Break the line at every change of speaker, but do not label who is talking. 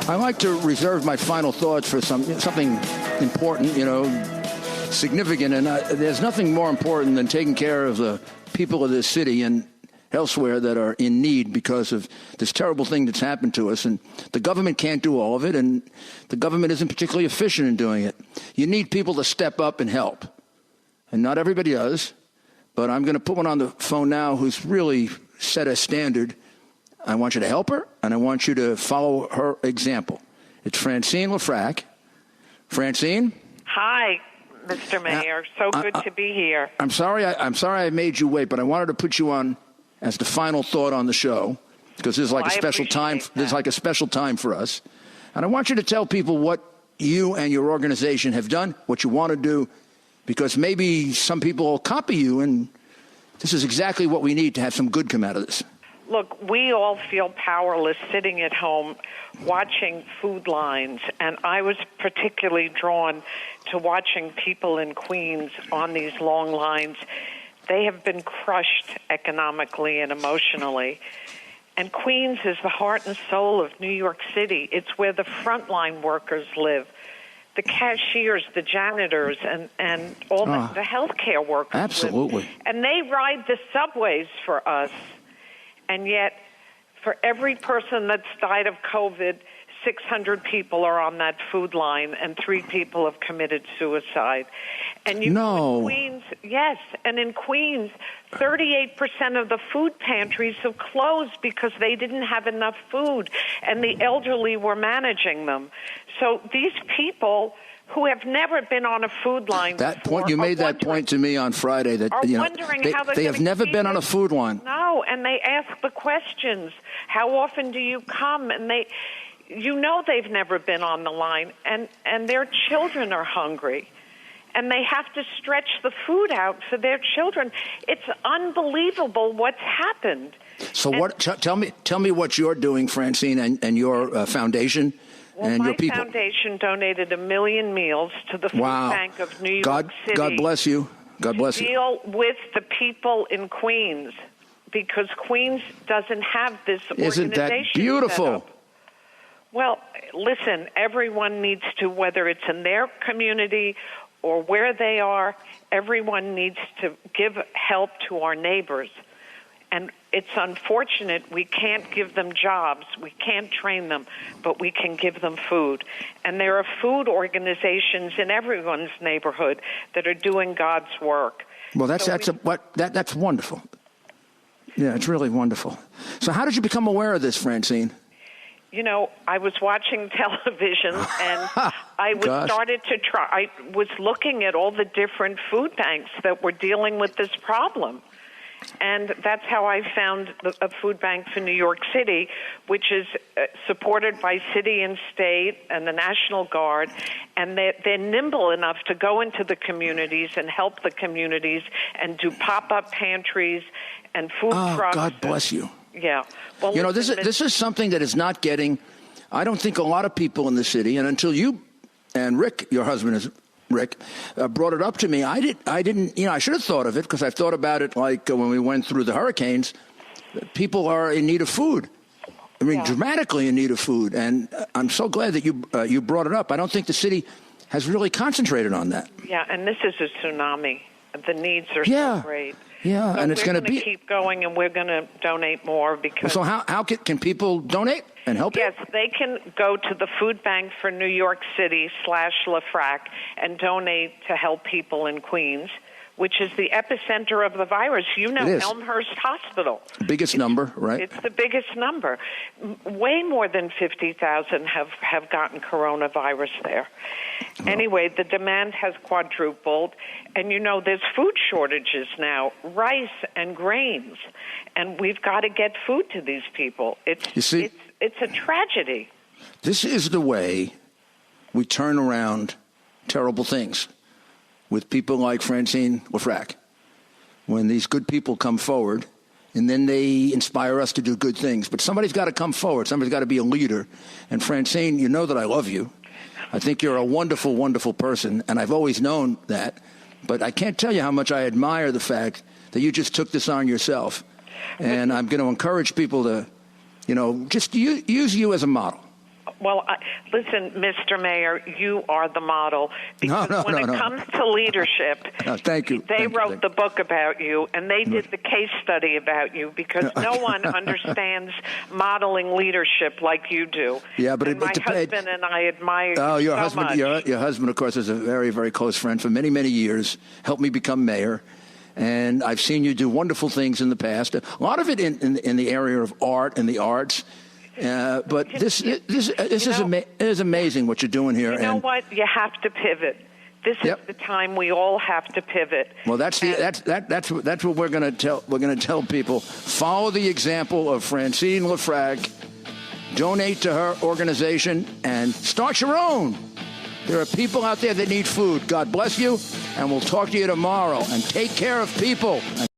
I like to reserve my final thoughts for something important, significant. And there's nothing more important than taking care of the people of this city and elsewhere that are in need because of this terrible thing that's happened to us. And the government can't do all of it, and the government isn't particularly efficient in doing it. You need people to step up and help. And not everybody does. But I'm going to put one on the phone now who's really set a standard. I want you to help her, and I want you to follow her example. It's Francine LeFrak. Francine?
Hi, Mr. Mayor. So good to be here.
I'm sorry I made you wait, but I wanted to put you on as the final thought on the show because this is like a special time. This is like a special time for us. And I want you to tell people what you and your organization have done, what you want to do, because maybe some people will copy you, and this is exactly what we need to have some good come out of this.
Look, we all feel powerless sitting at home watching food lines, and I was particularly drawn to watching people in Queens on these long lines. They have been crushed economically and emotionally. And Queens is the heart and soul of New York City. It's where the frontline workers live, the cashiers, the janitors, and all the healthcare workers.
Absolutely.
Live. And they ride the subways for us. And yet, for every person that's died of COVID, 600 people are on that food line, and 3 people have committed suicide. And in Queens, yes, and in Queens, 38% of the food pantries have closed because they didn't have enough food, and the elderly were managing them. So these people who have never been on a food line
you made that point to me on Friday that they have never been on a food line.
No, and they ask the questions. How often do you come? And they've never been on the line, and their children are hungry, and they have to stretch the food out for their children. It's unbelievable what's happened.
So tell me what you're doing, Francine, and your foundation.
Well,
and
my
your people.
foundation donated 1 million meals to the Food Bank of New York City.
God bless you. God bless you.
Deal with the people in Queens, because Queens doesn't have this organization.
Isn't that beautiful?
Well, listen, everyone needs to, whether it's in their community or where they are, everyone needs to give help to our neighbors. And it's unfortunate we can't give them jobs, we can't train them, but we can give them food. And there are food organizations in everyone's neighborhood that are doing God's work.
Well, that's wonderful. Yeah, it's really wonderful. So how did you become aware of this, Francine?
I was watching television, and I was looking at all the different food banks that were dealing with this problem. And that's how I found a food bank for New York City, which is supported by city and state and the National Guard. And they're nimble enough to go into the communities and help the communities and do pop-up pantries and food trucks.
God bless you.
Yeah. Well,
this is something that is not getting, I don't think a lot of people in the city, and until you and Rick, your husband is Rick, brought it up to me. I didn't, I should have thought of it because I've thought about it like when we went through the hurricanes. People are in need of food. I mean, dramatically in need of food. And I'm so glad that you brought it up. I don't think the city has really concentrated on that.
Yeah, and this is a tsunami. The needs are so great.
Yeah,
so
and it's going to
keep going, and we're going to donate more because.
So how can people donate and help?
Yes, they can go to the Food Bank for New York City /LeFrak and donate to help people in Queens, which is the epicenter of the virus. Elmhurst Hospital.
Biggest number, right?
It's the biggest number. Way more than 50,000 have gotten coronavirus there. Oh. Anyway, the demand has quadrupled. And, there's food shortages now, rice and grains. And we've got to get food to these people. It's a tragedy.
This is the way we turn around terrible things. With people like Francine LeFrak, when these good people come forward, and then they inspire us to do good things. But somebody's got to come forward. Somebody's got to be a leader. And Francine, you know that I love you. I think you're a wonderful, wonderful person, and I've always known that. But I can't tell you how much I admire the fact that you just took this on yourself. And I'm going to encourage people to, just use you as a model.
Well, listen, Mr. Mayor, you are the model. Because when it comes to leadership,
thank you.
They wrote the book about you, and they did the case study about you, because no one understands modeling leadership like you do.
Yeah, but
my husband and I admire you so much.
Your husband, of course, is a very, very close friend for many, many years, helped me become mayor. And I've seen you do wonderful things in the past, a lot of it in the area of art and the arts. But this is amazing what you're doing here.
You know what? You have to pivot. This is the time we all have to pivot.
Well, that's what we're going to tell. We're going to tell people: follow the example of Francine LeFrak, donate to her organization, and start your own. There are people out there that need food. God bless you, and we'll talk to you tomorrow. And take care of people.